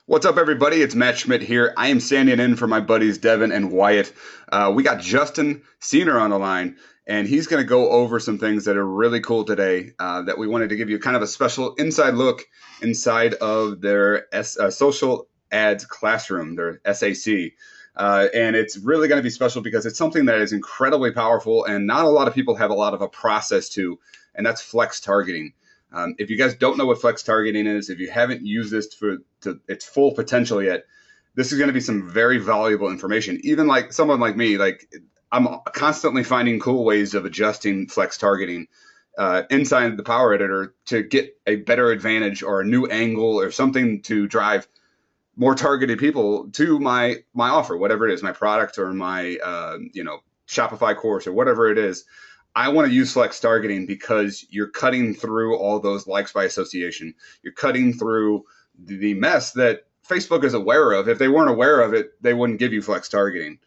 What's up, everybody? It's Matt Schmidt here. I am standing in for my buddies Devin and Wyatt. We got Justin Senior on the line, and he's going to go over some things that are really cool today that we wanted to give you kind of a special inside look inside of their social ads classroom, their SAC. And it's really going to be special because it's something that is incredibly powerful, and not a lot of people have a lot of a process to, and that's flex targeting. If you guys don't know what flex targeting is, if you haven't used this to its full potential yet, this is going to be some very valuable information. Even like someone like me, like I'm constantly finding cool ways of adjusting flex targeting inside the Power Editor to get a better advantage or a new angle or something to drive more targeted people to my offer, whatever it is, my product or my Shopify course or whatever it is. I want to use flex targeting because you're cutting through all those likes by association. You're cutting through the mess that Facebook is aware of. If they weren't aware of it, they wouldn't give you flex targeting.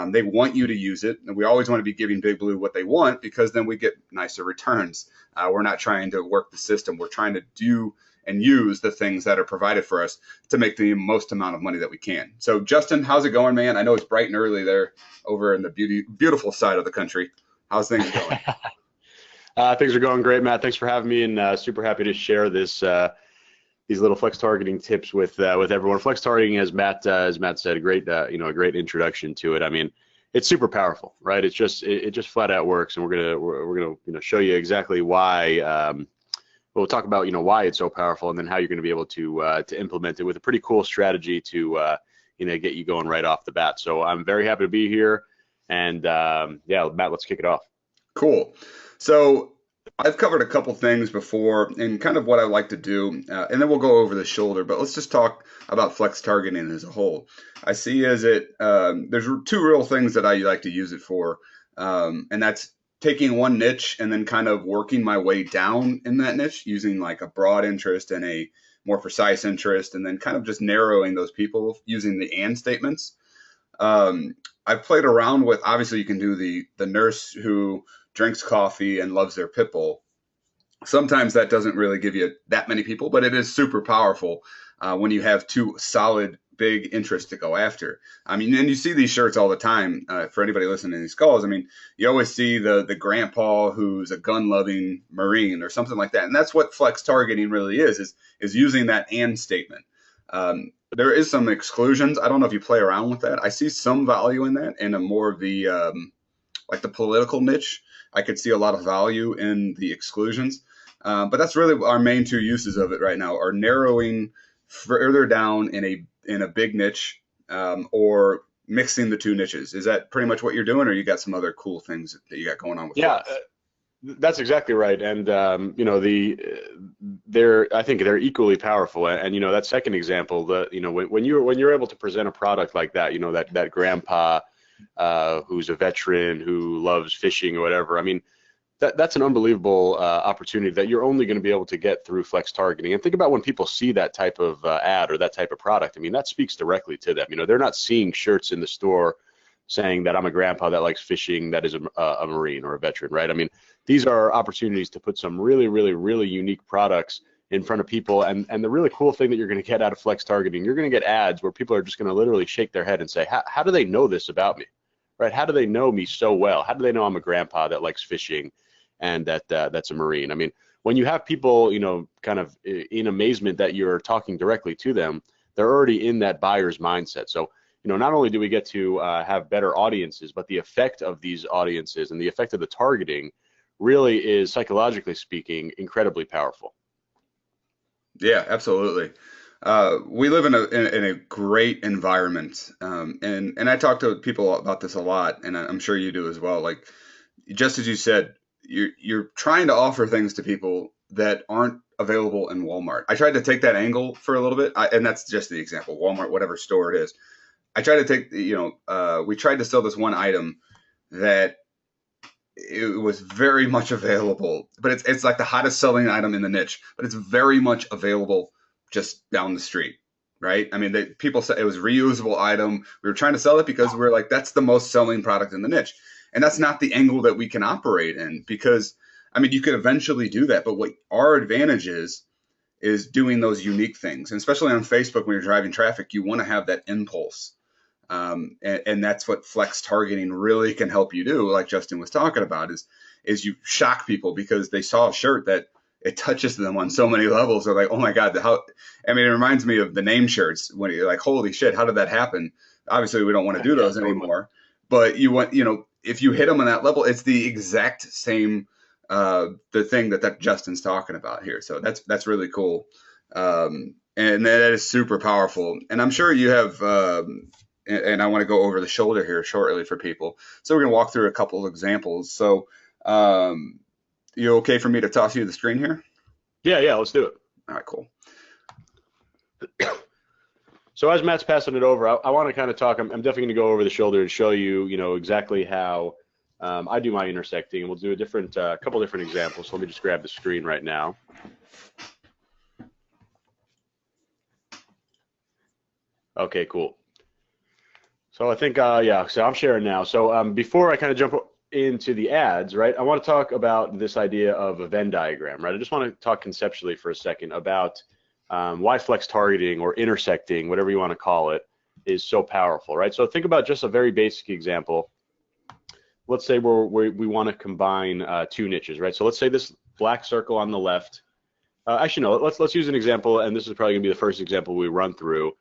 They want you to use it, and we always want to be giving Big Blue what they want because then we get nicer returns. We're not trying to work the system. We're trying to do and use the things that are provided for us to make the most amount of money that we can. So, Justin, how's it going, man? I know it's bright and early there over in the beautiful side of the country. How's things going? Things are going great, Matt. Thanks for having me, and super happy to share these little flex targeting tips with everyone. Flex targeting, as Matt said, a great a great introduction to it. I mean, it's super powerful, right? It just flat out works, and we're gonna show you exactly why. We'll talk about why it's so powerful, and then how you're going to be able to implement it with a pretty cool strategy to get you going right off the bat. So I'm very happy to be here. And yeah, Matt, let's kick it off. Cool. So I've covered a couple things before and kind of what I like to do, and then we'll go over the shoulder, but let's just talk about flex targeting as a whole. I see there's two real things that I like to use it for, and that's taking one niche and then kind of working my way down in that niche using like a broad interest and a more precise interest, and then kind of just narrowing those people using the and statements. I've played around with, obviously you can do the nurse who drinks coffee and loves their pit bull. Sometimes that doesn't really give you that many people, but it is super powerful when you have two solid big interests to go after. I mean, and you see these shirts all the time for anybody listening to these calls. I mean, you always see the grandpa who's a gun-loving Marine or something like that. And that's what flex targeting really is using that and statement. There is some exclusions. I don't know if you play around with that. I see some value in that in a more of the like the political niche. I could see a lot of value in the exclusions. But that's really our main two uses of it right now are narrowing further down in a big niche or mixing the two niches. Is that pretty much what you're doing, or you got some other cool things that you got going on with Yeah, flex? that's exactly right. And I think they're equally powerful. And that second example, when you're able to present a product like that, that grandpa who's a veteran who loves fishing or whatever. I mean, that's an unbelievable opportunity that you're only going to be able to get through flex targeting. And think about when people see that type of ad or that type of product. I mean, that speaks directly to them. They're not seeing shirts in the store saying that I'm a grandpa that likes fishing, that is a Marine or a veteran, right? I mean, these are opportunities to put some really, really, really unique products in front of people. And the really cool thing that you're going to get out of flex targeting, you're going to get ads where people are just going to literally shake their head and say, how do they know this about me, right? How do they know me so well? How do they know I'm a grandpa that likes fishing and that's a Marine? I mean, when you have people, kind of in amazement that you're talking directly to them, they're already in that buyer's mindset. So, not only do we get to have better audiences, but the effect of these audiences and the effect of the targeting really is, psychologically speaking, incredibly powerful. Yeah, absolutely. We live in a great environment, and I talk to people about this a lot, and I'm sure you do as well. Like just as you said, you're trying to offer things to people that aren't available in Walmart. I tried to take that angle for a little bit, and that's just the example. Walmart, whatever store it is. I tried to take, we tried to sell this one item that it was very much available, but it's like the hottest selling item in the niche, but it's very much available just down the street, right? I mean, people said it was a reusable item. We were trying to sell it because we're like, that's the most selling product in the niche. And that's not the angle that we can operate in because, I mean, you could eventually do that, but what our advantage is is doing those unique things. And especially on Facebook, when you're driving traffic, you want to have that impulse. And that's what flex targeting really can help you do, like Justin was talking about, is you shock people because they saw a shirt that it touches them on so many levels. They're like, oh my God, I mean, it reminds me of the name shirts when you're like, holy shit, how did that happen? Obviously, we don't want to do those anymore, but you want, if you hit them on that level, it's the exact same, the thing that Justin's talking about here. So that's really cool. And that is super powerful. And I'm sure you have, and I want to go over the shoulder here shortly for people. So we're going to walk through a couple of examples. So, you okay for me to toss you the screen here? Yeah, let's do it. All right, cool. So as Matt's passing it over, I want to kind of talk. I'm definitely going to go over the shoulder and show you, exactly how I do my intersecting, and we'll do a couple different examples. So let me just grab the screen right now. Okay, cool. So I think, so I'm sharing now. So before I kind of jump into the ads, right, I want to talk about this idea of a Venn diagram, right? I just want to talk conceptually for a second about why flex targeting or intersecting, whatever you want to call it, is so powerful, right? So think about just a very basic example. Let's say we want to combine two niches, right? So let's say this black circle on the left. Actually, no, let's use an example, and this is probably going to be the first example we run through.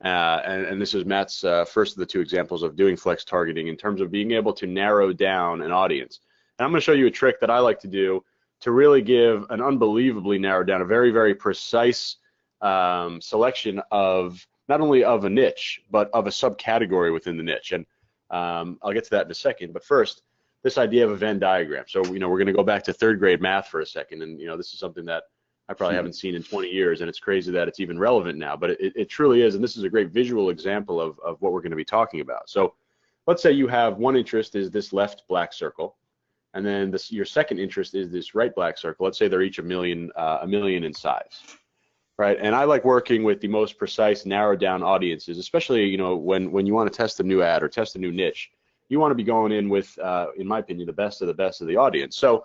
And this is Matt's first of the two examples of doing flex targeting in terms of being able to narrow down an audience. And I'm going to show you a trick that I like to do to really give an unbelievably narrowed down, a very, very precise selection of not only of a niche, but of a subcategory within the niche. And I'll get to that in a second. But first, this idea of a Venn diagram. So, we're going to go back to third grade math for a second. And, this is something that I probably haven't seen in 20 years, and it's crazy that it's even relevant now, but it truly is, and this is a great visual example of what we're going to be talking about. So let's say you have one interest is this left black circle, and then your second interest is this right black circle. Let's say they're each a million in size, right? And I like working with the most precise, narrowed down audiences, especially when you want to test a new ad or test a new niche. You want to be going in with, in my opinion, the best of the audience. So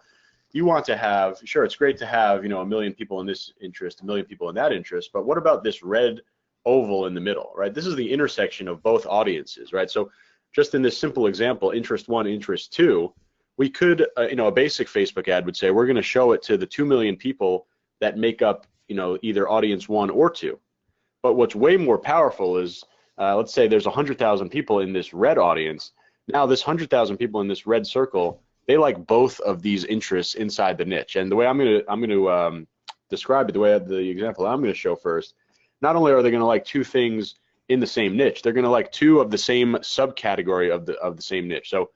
you want to have, sure, it's great to have, a million people in this interest, a million people in that interest, but what about this red oval in the middle, right? This is the intersection of both audiences, right? So just in this simple example, interest one, interest two, we could, a basic Facebook ad would say, we're going to show it to the 2 million people that make up, either audience one or two. But what's way more powerful is, let's say there's 100,000 people in this red audience. Now this 100,000 people in this red circle, they like both of these interests inside the niche. And the way I'm going to describe it, the example I'm going to show first, not only are they going to like two things in the same niche, they're going to like two of the same subcategory of the same niche. So,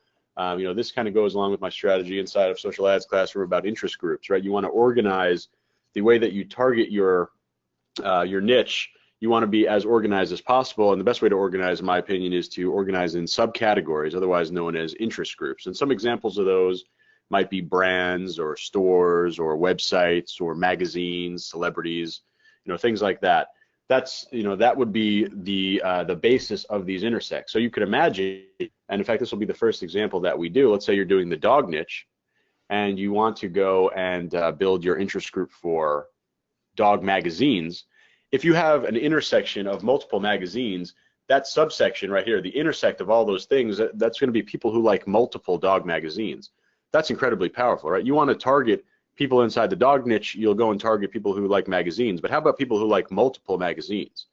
this kind of goes along with my strategy inside of Social Ads Classroom about interest groups, right? You want to organize the way that you target your niche. You want to be as organized as possible, and the best way to organize, in my opinion, is to organize in subcategories, otherwise known as interest groups. And some examples of those might be brands or stores or websites or magazines, celebrities, things like that. That's, that would be the basis of these intersects. So you could imagine, and in fact, this will be the first example that we do. Let's say you're doing the dog niche, and you want to go and build your interest group for dog magazines. If you have an intersection of multiple magazines, that subsection right here, the intersect of all those things, that's going to be people who like multiple dog magazines. That's incredibly powerful, right? You want to target people inside the dog niche, you'll go and target people who like magazines, but how about people who like multiple magazines?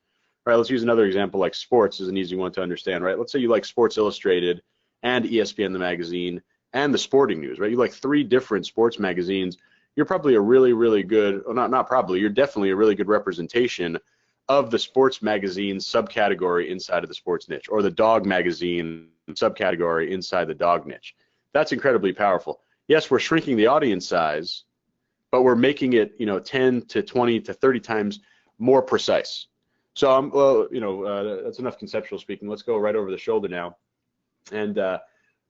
All right, let's use another example like sports is an easy one to understand, right? Let's say you like Sports Illustrated and ESPN the magazine and the Sporting News, right? You like 3 different sports magazines. You're probably a really, really good, well, not probably, you're definitely a really good representation of the sports magazine subcategory inside of the sports niche, or the dog magazine subcategory inside the dog niche. That's incredibly powerful. Yes, we're shrinking the audience size, but we're making it, 10 to 20 to 30 times more precise. So that's enough conceptual speaking. Let's go right over the shoulder now. And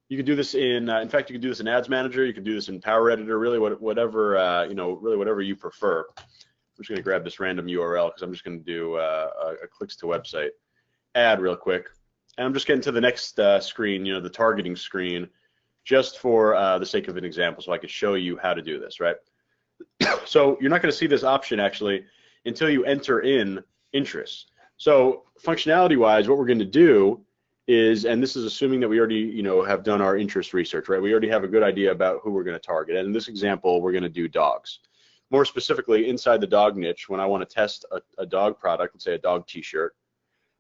you could do this in fact, you could do this in Ads Manager. You could do this in Power Editor. Really, whatever really whatever you prefer. I'm just going to grab this random URL because I'm just going to do a clicks to website ad real quick, and I'm just getting to the next screen, the targeting screen, just for the sake of an example, so I could show you how to do this, right? So you're not going to see this option actually until you enter in interests. So functionality-wise, what we're going to do is, and this is assuming that we already, have done our interest research, right? We already have a good idea about who we're going to target. And in this example, we're going to do dogs. More specifically, inside the dog niche, when I want to test a dog product, let's say a dog t-shirt,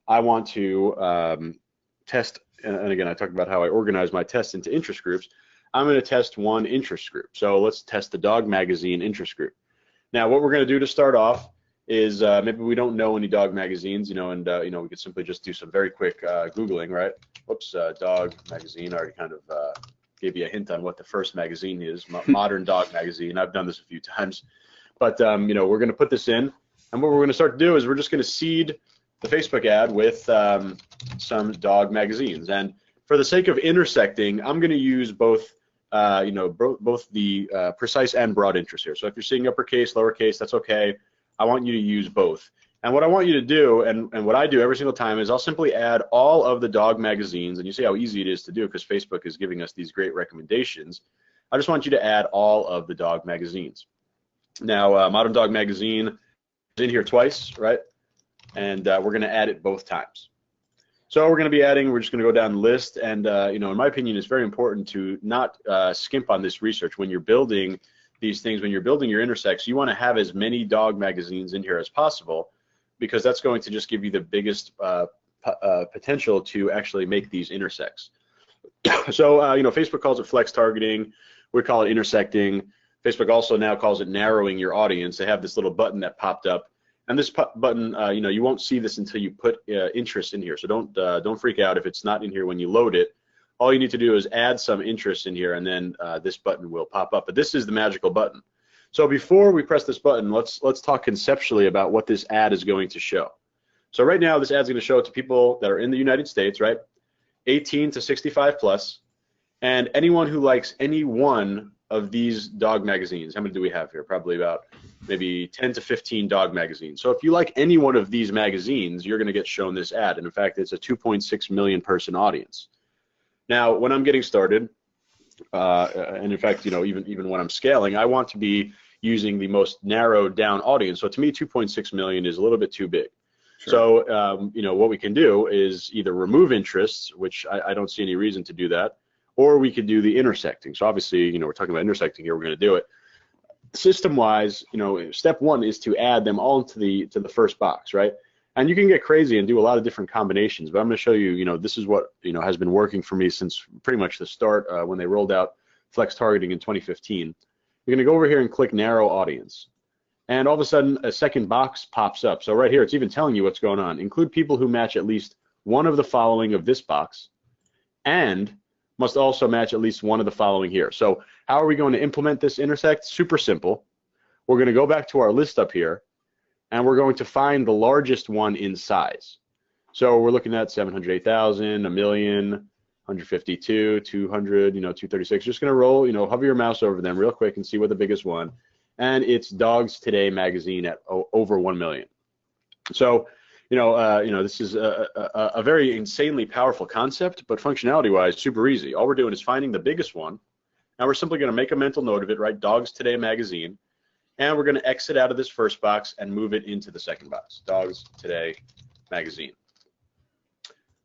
I want to test, and again, I talked about how I organize my tests into interest groups. I'm going to test one interest group. So let's test the dog magazine interest group. Now, what we're going to do to start off is maybe we don't know any dog magazines, and we could simply just do some very quick Googling, right? Whoops, dog magazine. I already kind of gave you a hint on what the first magazine is, Modern Dog Magazine. I've done this a few times. But, we're going to put this in. And what we're going to start to do is we're just going to seed the Facebook ad with some dog magazines. And for the sake of intersecting, I'm going to use both, both the precise and broad interest here. So if you're seeing uppercase, lowercase, that's okay. I want you to use both. And what I want you to do, and what I do every single time, is I'll simply add all of the dog magazines, and you see how easy it is to do because Facebook is giving us these great recommendations. I just want you to add all of the dog magazines. Now, Modern Dog Magazine is in here twice, right? And we're going to add it both times. So we're going to be adding, we're just going to go down the list, and in my opinion, it's very important to not skimp on this research. When you're building these things, when you're building your intersects, you want to have as many dog magazines in here as possible, because that's going to just give you the biggest potential to actually make these intersects. So, Facebook calls it flex targeting. We call it intersecting. Facebook also now calls it narrowing your audience. They have this little button that popped up, and this button, you won't see this until you put interest in here. So don't freak out if it's not in here when you load it. All you need to do is add some interest in here, and then this button will pop up. But this is the magical button. So before we press this button, let's talk conceptually about what this ad is going to show. So right now, this ad is going to show it to people that are in the United States, right? 18 to 65 plus, and anyone who likes any one of these dog magazines. How many do we have here? Probably about maybe 10 to 15 dog magazines. So if you like any one of these magazines, you're going to get shown this ad. And in fact, it's a 2.6 million person audience. Now, when I'm getting started, and in fact, even when I'm scaling, I want to be using the most narrowed down audience. So to me, 2.6 million is a little bit too big. Sure. So, what we can do is either remove interests, which I don't see any reason to do that, or we could do the intersecting. So obviously, we're talking about intersecting here. We're going to do it. System-wise, step one is to add them all to the first box, right? And you can get crazy and do a lot of different combinations, but I'm going to show you, this is what, has been working for me since pretty much the start when they rolled out flex targeting in 2015. You're going to go over here and click narrow audience. And all of a sudden, a second box pops up. So right here, it's even telling you what's going on. Include people who match at least one of the following of this box, and must also match at least one of the following here. So how are we going to implement this intersect? Super simple. We're going to go back to our list up here, and we're going to find the largest one in size. So we're looking at 708,000, a million, 152, 200, 236. Just going to roll, hover your mouse over them real quick and see what the biggest one. And it's Dogs Today magazine at over 1 million. So, this is a very insanely powerful concept, but functionality-wise, super easy. All we're doing is finding the biggest one, and we're simply going to make a mental note of it, right? Dogs Today magazine. And we're going to exit out of this first box and move it into the second box, Dogs Today magazine.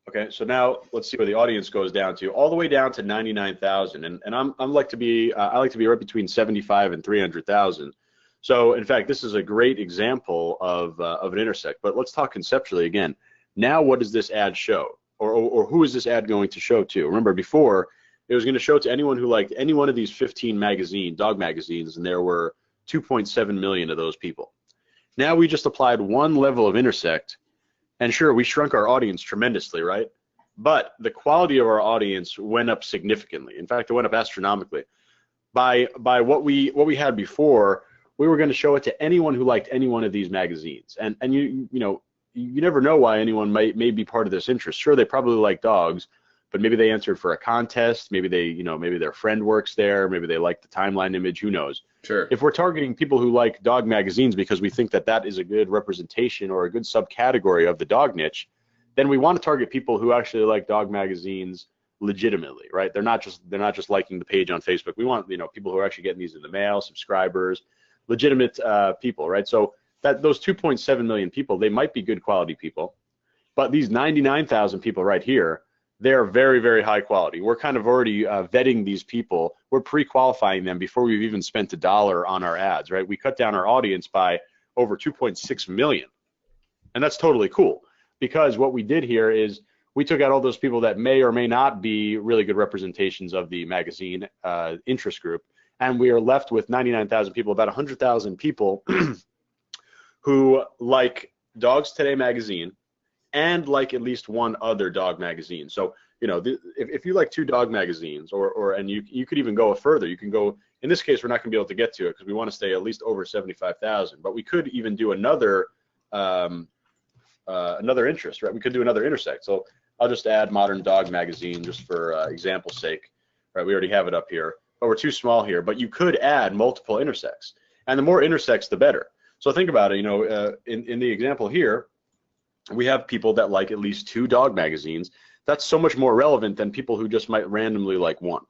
Okay, so now let's see where the audience goes down to, all the way down to 99,000. And I like to be right between 75 and 300,000. So in fact, this is a great example of an intersect. But let's talk conceptually again. Now, what does this ad show, or who is this ad going to show to? Remember, before it was going to show to anyone who liked any one of these 15 dog magazines, and there were 2.7 million of those people. Now we just applied one level of intersect, and sure, we shrunk our audience tremendously, right? But the quality of our audience went up significantly. In fact, it went up astronomically. By what we had before, we were going to show it to anyone who liked any one of these magazines. And you never know why anyone may be part of this interest. Sure, they probably like dogs, but maybe they answered for a contest. Maybe maybe their friend works there. Maybe they like the timeline image. Who knows? Sure. If we're targeting people who like dog magazines because we think that is a good representation or a good subcategory of the dog niche, then we want to target people who actually like dog magazines legitimately, right? They're not just liking the page on Facebook. We want people who are actually getting these in the mail, subscribers, legitimate people, right? So that those 2.7 million people, they might be good quality people, but these 99,000 people right here, they're very, very high quality. We're kind of already vetting these people. We're pre-qualifying them before we've even spent a dollar on our ads, right? We cut down our audience by over 2.6 million. And that's totally cool, because what we did here is we took out all those people that may or may not be really good representations of the magazine interest group, and we are left with 99,000 people, about 100,000 people who like Dogs Today magazine and like at least one other dog magazine. So, you know, if you like 2 dog magazines, and you could even go further, you can go, in this case, we're not gonna be able to get to it because we want to stay at least over 75,000, but we could even do another interest, right? We could do another intersect. So I'll just add Modern Dog Magazine just for example's sake, right? We already have it up here, but we're too small here, but you could add multiple intersects, and the more intersects, the better. So think about it, you know, in the example here, we have people that like at least 2 dog magazines. That's so much more relevant than people who just might randomly like 1.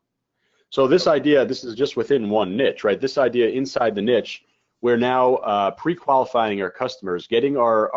So this idea, this is just within one niche, right? This idea inside the niche, we're now pre-qualifying our customers, getting our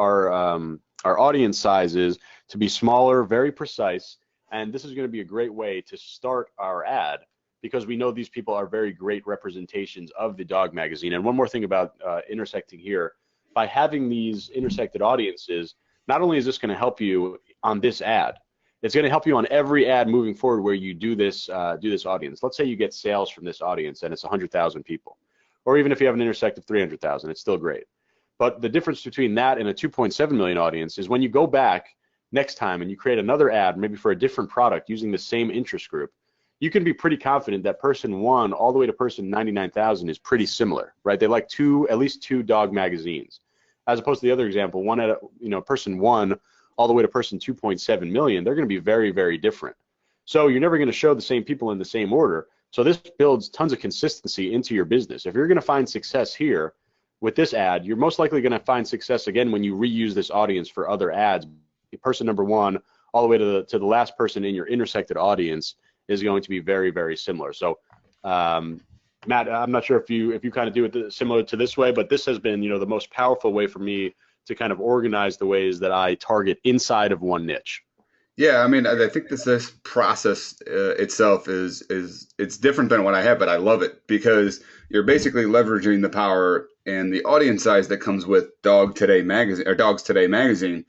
audience sizes to be smaller, very precise, and this is going to be a great way to start our ad because we know these people are very great representations of the dog magazine. And one more thing about intersecting here, by having these intersected audiences, not only is this going to help you on this ad, it's going to help you on every ad moving forward where you do this audience. Let's say you get sales from this audience and it's 100,000 people, or even if you have an intersect of 300,000, it's still great. But the difference between that and a 2.7 million audience is when you go back next time and you create another ad, maybe for a different product using the same interest group, you can be pretty confident that person 1 all the way to person 99,000 is pretty similar, right? They like at least 2 dog magazines, as opposed to the other example, person 1 all the way to person 2.7 million, they're going to be very, very different. So you're never going to show the same people in the same order. So this builds tons of consistency into your business. If you're going to find success here with this ad, you're most likely going to find success again when you reuse this audience for other ads. Person number 1 all the way to the last person in your intersected audience is going to be very, very similar. So Matt, I'm not sure if you kind of do it similar to this way, but this has been, you know, the most powerful way for me to kind of organize the ways that I target inside of one niche. Yeah, I mean, I think this process itself it's different than what I have, but I love it because you're basically leveraging the power and the audience size that comes with Dogs Today magazine,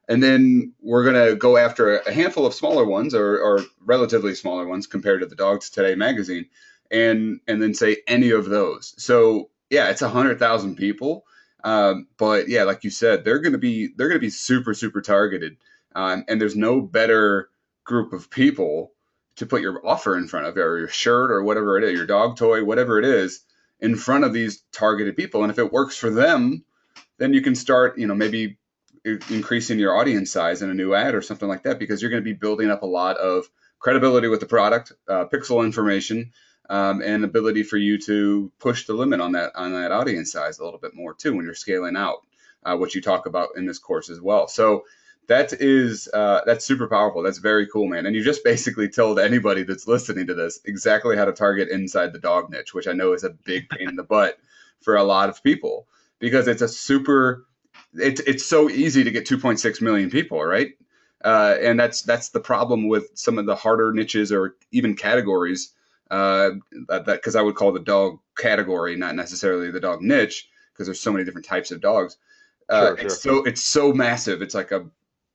and then we're gonna go after a handful of smaller ones or relatively smaller ones compared to the Dogs Today magazine, and then say any of those. So yeah, it's 100,000 people, but yeah, like you said, they're gonna be super super targeted. And there's no better group of people to put your offer in front of, or your shirt or whatever it is, your dog toy, whatever it is, in front of these targeted people. And if it works for them, then you can start, you know, maybe increasing your audience size in a new ad or something like that, because you're going to be building up a lot of credibility with the product, pixel information, and ability for you to push the limit on that audience size a little bit more too when you're scaling out, which you talk about in this course as well. So that's super powerful. That's very cool, man. And you just basically told anybody that's listening to this exactly how to target inside the dog niche, which I know is a big pain in the butt for a lot of people, because it's so easy to get 2.6 million people, right? And that's the problem with some of the harder niches or even categories, because I would call the dog category, not necessarily the dog niche, because there's so many different types of dogs. Sure. It's so massive. It's like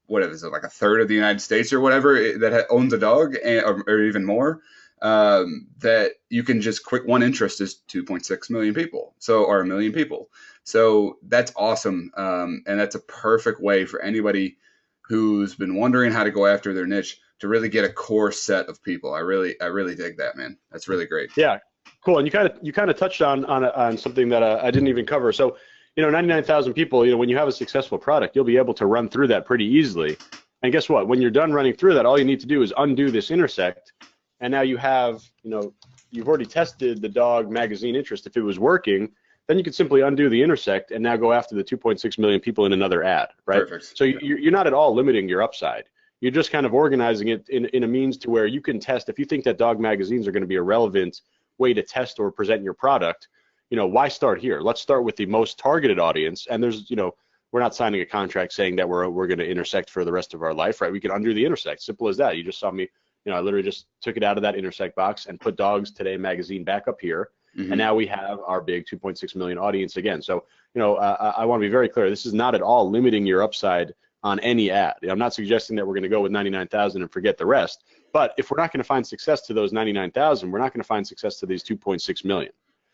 like a third of the United States or whatever that owns a dog, or even more, that you can just click one interest is 2.6 million people. Or a million people. So that's awesome. And that's a perfect way for anybody who's been wondering how to go after their niche to really get a core set of people. I really dig that, man. That's really great. Yeah, cool. And you kind of touched on something that I didn't even cover. So, 99,000 people, when you have a successful product, you'll be able to run through that pretty easily. And guess what? When you're done running through that, all you need to do is undo this intersect. And now you have, you've already tested the dog magazine interest. If it was working, then you could simply undo the intersect and now go after the 2.6 million people in another ad, right? Perfect. So you're not at all limiting your upside. You're just kind of organizing it in a means to where you can test. If you think that dog magazines are going to be a relevant way to test or present your product, why start here? Let's start with the most targeted audience. And there's, we're not signing a contract saying that we're going to intersect for the rest of our life, right? We can undo the intersect. Simple as that. You just saw me, I literally just took it out of that intersect box and put Dogs Today magazine back up here. And now we have our big 2.6 million audience again. So, I want to be very clear. This is not at all limiting your upside on any ad. I'm not suggesting that we're going to go with 99,000 and forget the rest. But if we're not going to find success to those 99,000, we're not going to find success to these 2.6 million.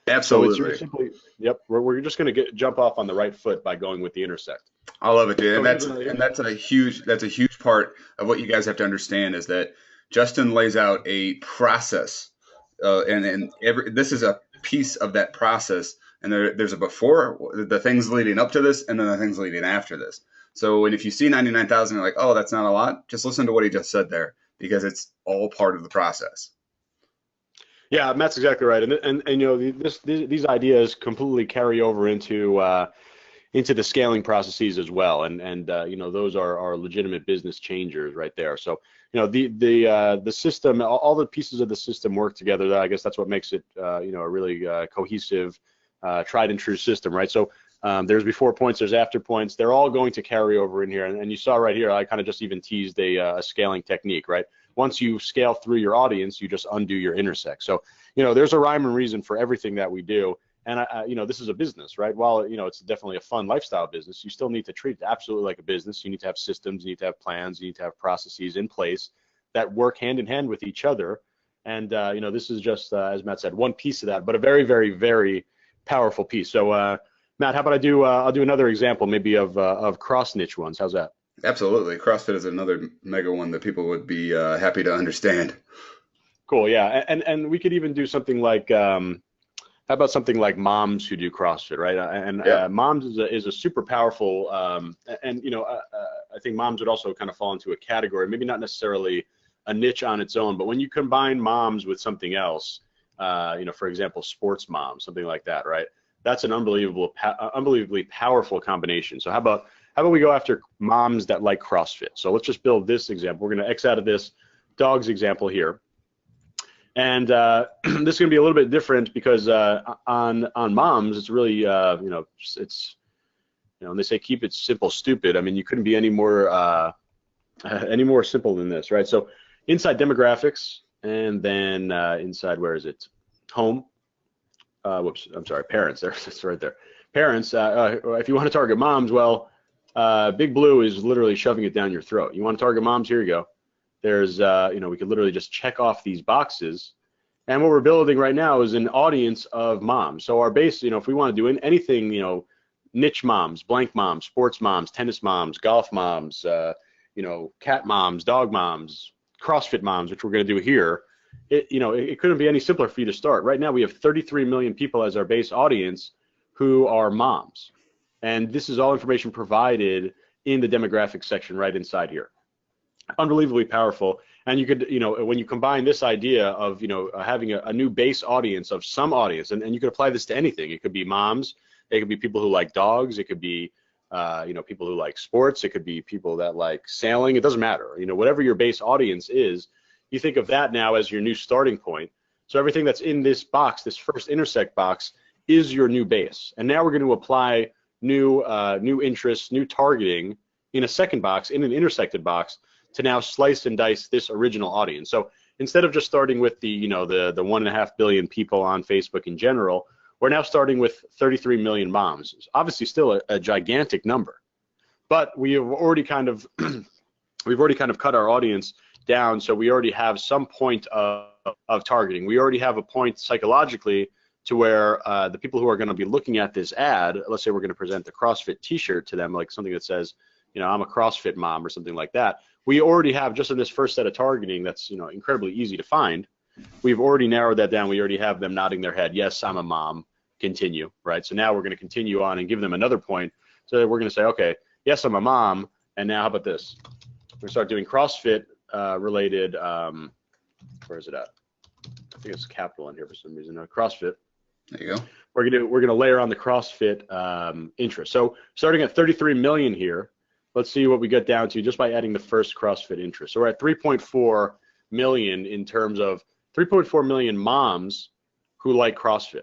Absolutely. So it's simply, yep, we're just going to jump off on the right foot by going with the intersect. I love it, dude. And that's a huge part of what you guys have to understand is that Justin lays out a process, and this is a piece of that process. And there's a before, the things leading up to this, and then the things leading after this. So, and if you see 99,000, you're like, oh, that's not a lot. Just listen to what he just said there, because it's all part of the process. Yeah, Matt's exactly right, and these ideas completely carry over into the scaling processes as well, and those are legitimate business changers right there. So the system, all the pieces of the system work together. I guess that's what makes it a really cohesive, tried and true system, right? So there's before points, there's after points. They're all going to carry over in here, and you saw right here, I kind of just even teased a scaling technique, right? Once you scale through your audience, you just undo your intersect. So, there's a rhyme and reason for everything that we do. And, this is a business, right? While, it's definitely a fun lifestyle business, you still need to treat it absolutely like a business. You need to have systems, you need to have plans, you need to have processes in place that work hand in hand with each other. And, this is just, as Matt said, one piece of that, but a very, very, very powerful piece. So, Matt, how about I'll do another example maybe of cross niche ones. How's that? Absolutely. CrossFit is another mega one that people would be happy to understand. Cool. Yeah. And we could even do something like, how about something like moms who do CrossFit, right? And moms is a super powerful, I think moms would also kind of fall into a category, maybe not necessarily a niche on its own, but when you combine moms with something else, for example, sports moms, something like that, right? That's an unbelievably powerful combination. So how about we go after moms that like CrossFit? So let's just build this example. We're going to X out of this dogs example here. And this is going to be a little bit different because on moms, it's really, it's, when they say keep it simple, stupid, I mean, you couldn't be any more simple than this, right? So inside demographics, and then inside, where is it? Home. Whoops, I'm sorry, parents. It's right there. Parents, if you want to target moms, well, Big Blue is literally shoving it down your throat. You want to target moms? Here you go. There's, we could literally just check off these boxes. And what we're building right now is an audience of moms. So our base, if we want to do anything, niche moms, blank moms, sports moms, tennis moms, golf moms, cat moms, dog moms, CrossFit moms, which we're going to do here, it couldn't be any simpler for you to start. Right now we have 33 million people as our base audience who are moms. And this is all information provided in the demographics section right inside here. Unbelievably powerful. And you could, when you combine this idea of, having a new base audience of some audience, and you could apply this to anything. It could be moms, it could be people who like dogs, it could be, people who like sports, it could be people that like sailing, it doesn't matter. Whatever your base audience is, you think of that now as your new starting point. So everything that's in this box, this first intersect box, is your new base. And now we're going to apply new interests, new targeting in a second box, in an intersected box, to now slice and dice this original audience. So instead of just starting with the 1.5 billion people on Facebook in general, we're now starting with 33 million moms. It's obviously still a gigantic number, but we have already kind of cut our audience down, so we already have some point of targeting. We already have a point psychologically to where the people who are going to be looking at this ad, let's say we're going to present the CrossFit t-shirt to them, like something that says, I'm a CrossFit mom or something like that. We already have, just in this first set of targeting that's incredibly easy to find, we've already narrowed that down. We already have them nodding their head, yes, I'm a mom, continue, right? So now we're going to continue on and give them another point. So we're going to say, okay, yes, I'm a mom, and now how about this? We're going to start doing CrossFit related, where is it at? I think it's capital in here for some reason. CrossFit. There you go. We're gonna layer on the CrossFit interest. So starting at 33 million here, let's see what we get down to just by adding the first CrossFit interest. So we're at 3.4 million in terms of 3.4 million moms who like CrossFit.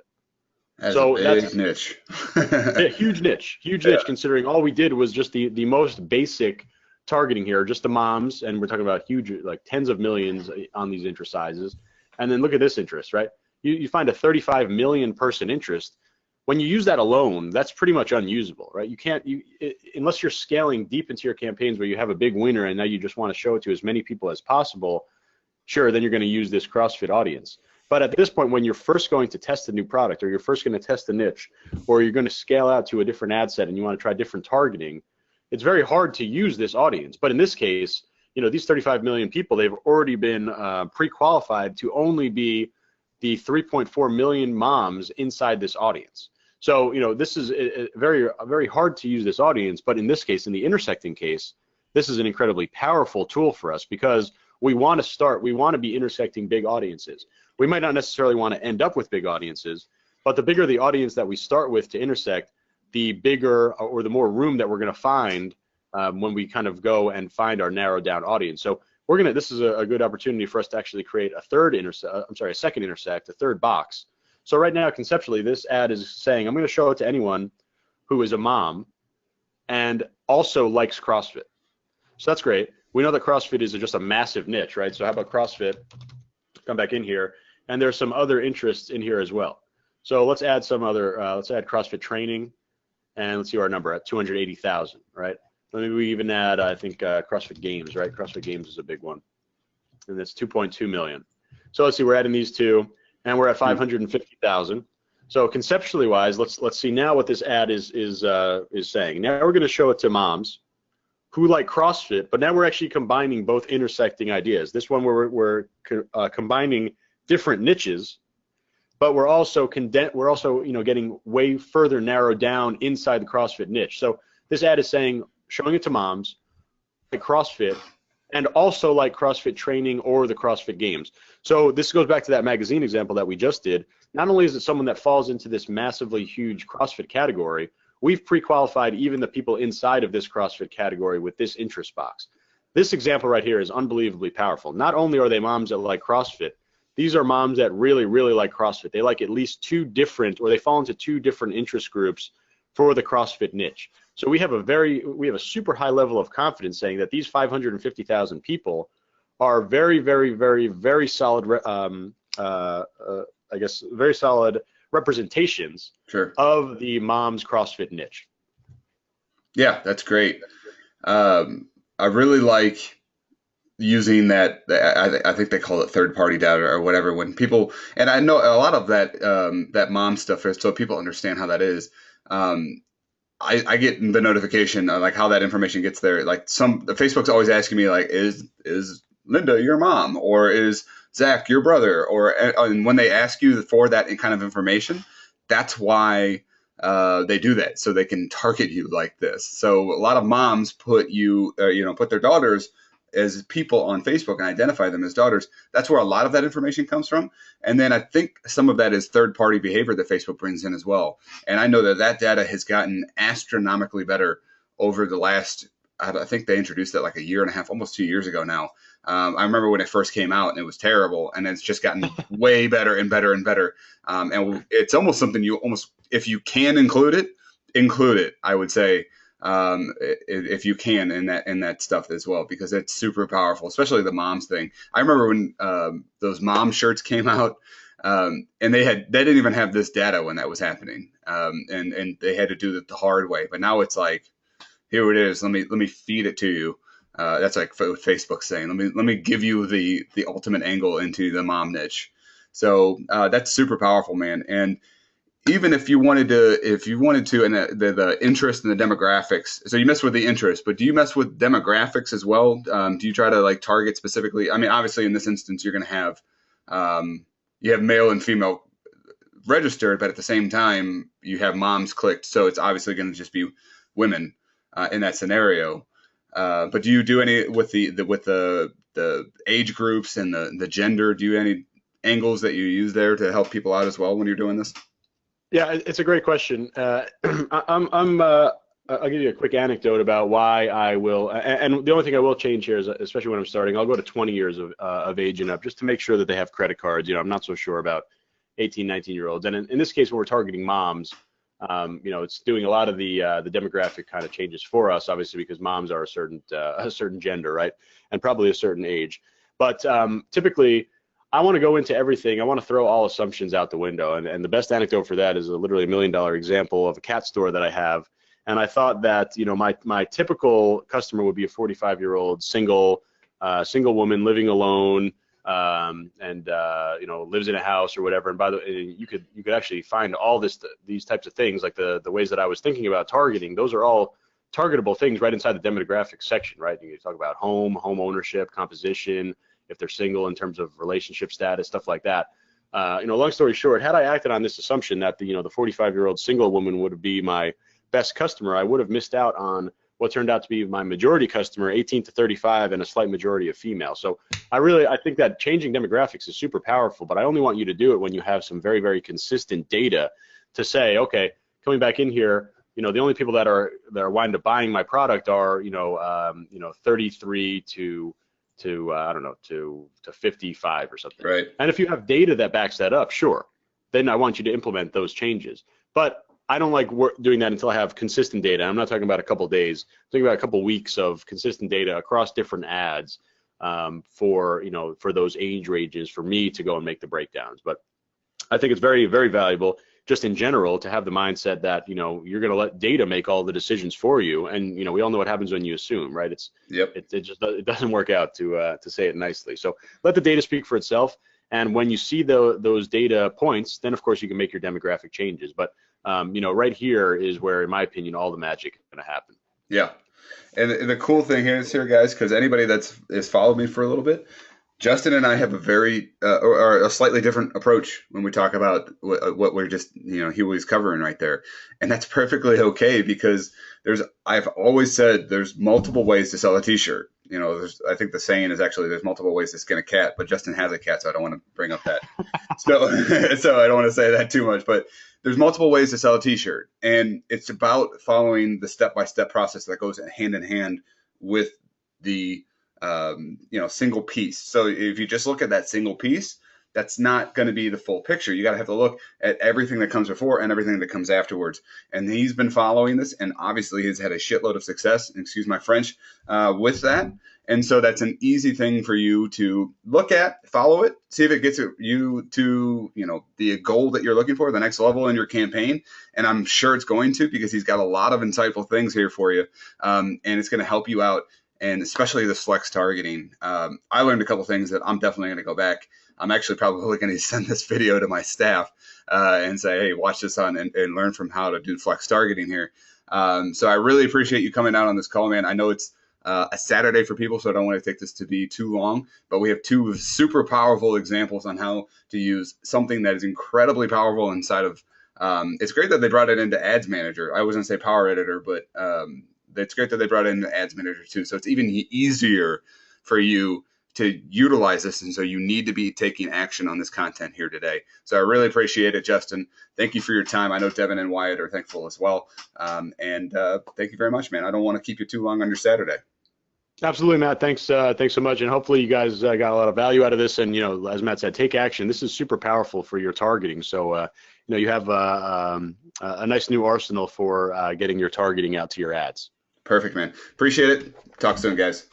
That's a So big that's niche. a huge niche, considering all we did was just the most basic targeting here, just the moms, and we're talking about huge, like tens of millions on these interest sizes. And then look at this interest, right? You find a 35 million person interest. When you use that alone, that's pretty much unusable, right? You can't, unless you're scaling deep into your campaigns where you have a big winner and now you just want to show it to as many people as possible, sure, then you're going to use this CrossFit audience. But at this point, when you're first going to test a new product, or you're first going to test a niche, or you're going to scale out to a different ad set and you want to try different targeting, it's very hard to use this audience. But in this case, these 35 million people, they've already been pre-qualified to only be the 3.4 million moms inside this audience. So, this is very hard to use this audience. But in this case, in the intersecting case, this is an incredibly powerful tool for us because we want to be intersecting big audiences. We might not necessarily want to end up with big audiences, but the bigger the audience that we start with to intersect, the bigger or the more room that we're going to find when we kind of go and find our narrowed down audience. So this is a good opportunity for us to actually create a second intersect, a third box. So right now, conceptually, this ad is saying, I'm going to show it to anyone who is a mom and also likes CrossFit. So that's great. We know that CrossFit is just a massive niche, right? So how about CrossFit? Come back in here, and there's some other interests in here as well. So let's add some other, let's add CrossFit training, and let's see our number at 280,000, right? Maybe we even add, I think, CrossFit Games, right? CrossFit Games is a big one, and that's 2.2 million. So let's see, we're adding these two, and we're at 550,000. So conceptually wise, let's see now what this ad is saying. Now we're going to show it to moms who like CrossFit, but now we're actually combining both intersecting ideas. This one we're combining different niches, but we're also getting way further narrowed down inside the CrossFit niche. So this ad is saying, showing it to moms like CrossFit and also like CrossFit training or the CrossFit Games. So this goes back to that magazine example that we just did. Not only is it someone that falls into this massively huge CrossFit category, we've pre-qualified even the people inside of this CrossFit category with this interest box. This example right here is unbelievably powerful. Not only are they moms that like CrossFit, these are moms that really, really like CrossFit. They like at least they fall into two different interest groups for the CrossFit niche. So we have a super high level of confidence saying that these 550,000 people are very, very, very, very solid, very solid representations of the mom's CrossFit niche. Yeah, that's great. I really like using that. I think they call it third-party data or whatever. When people, and I know a lot of that mom stuff is so people understand how that is. I get the notification of like how that information gets there. Like the Facebook's always asking me like, is Linda your mom, or is Zach your brother, and when they ask you for that kind of information, that's why they do that, so they can target you like this. So a lot of moms put their daughters as people on Facebook and identify them as daughters. That's where a lot of that information comes from. And then I think some of that is third-party behavior that Facebook brings in as well. And I know that data has gotten astronomically better over the last, I think they introduced it like a year and a half, almost 2 years ago now. I remember when it first came out and it was terrible, and it's just gotten way better and better and better. And it's almost something if you can include it, I would say, if you can in that stuff as well, because it's super powerful, especially the moms thing. I remember when those mom shirts came out, and they didn't even have this data when that was happening, and they had to do it the hard way. But now it's like, here it is. Let me feed it to you. That's like what Facebook's saying. Let me give you the ultimate angle into the mom niche. So that's super powerful, man. And even if you wanted to, and the interest and the demographics. So you mess with the interest, but do you mess with demographics as well? Do you try to like target specifically? I mean, obviously in this instance, you're going to have you have male and female registered, but at the same time, you have moms clicked. So it's obviously going to just be women in that scenario. But do you do any with the age groups and the gender? Do you any angles that you use there to help people out as well when you're doing this? Yeah, it's a great question. I'll give you a quick anecdote about why I will, and the only thing I will change here is, especially when I'm starting, I'll go to 20 years of age and up, just to make sure that they have credit cards. I'm not so sure about 18, 19-year-olds. And in this case, when we're targeting moms, it's doing a lot of the demographic kind of changes for us, obviously, because moms are a certain gender, right, and probably a certain age. But typically, I want to go into everything. I want to throw all assumptions out the window. And the best anecdote for that is literally $1 million example of a cat store that I have. And I thought that, my typical customer would be a 45-year-old single woman living alone, and lives in a house or whatever. And by the way, you could actually find all these types of things, like the ways that I was thinking about targeting. Those are all targetable things right inside the demographics section, right? You can talk about home ownership, composition, if they're single in terms of relationship status, stuff like that. Long story short, had I acted on this assumption that the 45-year-old single woman would be my best customer, I would have missed out on what turned out to be my majority customer, 18 to 35, and a slight majority of female. So I think that changing demographics is super powerful, but I only want you to do it when you have some very, very consistent data to say, okay, coming back in here, the only people that are wind up buying my product are 33 to 55 or something. Right. And if you have data that backs that up, sure, then I want you to implement those changes. But I don't like doing that until I have consistent data. I'm not talking about a couple of days. I'm talking about a couple of weeks of consistent data across different ads for those age ranges for me to go and make the breakdowns. But I think it's very, very valuable just in general to have the mindset that you're going to let data make all the decisions for you. And we all know what happens when you assume, right? It doesn't work out, to say it nicely. So let the data speak for itself. And when you see those data points, then of course you can make your demographic changes. But right here is where, in my opinion, all the magic is going to happen. Yeah. And the cool thing is here, guys, because anybody has followed me for a little bit, Justin and I have a very or a slightly different approach when we talk about what we're just, he was covering right there. And that's perfectly okay, because I've always said there's multiple ways to sell a t-shirt. I think the saying is actually there's multiple ways to skin a cat, but Justin has a cat, so I don't want to bring up that. so I don't want to say that too much, but there's multiple ways to sell a t-shirt, and it's about following the step-by-step process that goes hand in hand with the single piece. So if you just look at that single piece, that's not going to be the full picture. You got to have to look at everything that comes before and everything that comes afterwards. And he's been following this, and obviously he's had a shitload of success, excuse my French, with that. And so that's an easy thing for you to look at, follow it, see if it gets you to, the goal that you're looking for, the next level in your campaign. And I'm sure it's going to, because he's got a lot of insightful things here for you. And it's going to help you out. And especially this flex targeting. I learned a couple things that I'm definitely going to go back. I'm actually probably going to send this video to my staff and say, hey, watch this on and learn from how to do flex targeting here. So I really appreciate you coming out on this call, man. I know it's a Saturday for people, so I don't want to take this to be too long, but we have two super powerful examples on how to use something that is incredibly powerful inside of, it's great that they brought it into Ads Manager. I was going to say Power Editor, but it's great that they brought it into Ads Manager too. So it's even easier for you to utilize this. And so you need to be taking action on this content here today. So I really appreciate it, Justin. Thank you for your time. I know Devin and Wyatt are thankful as well. And thank you very much, man. I don't want to keep you too long on your Saturday. Absolutely, Matt. Thanks so much. And hopefully you guys got a lot of value out of this. And, as Matt said, take action. This is super powerful for your targeting. So, you have a nice new arsenal for getting your targeting out to your ads. Perfect, man. Appreciate it. Talk soon, guys.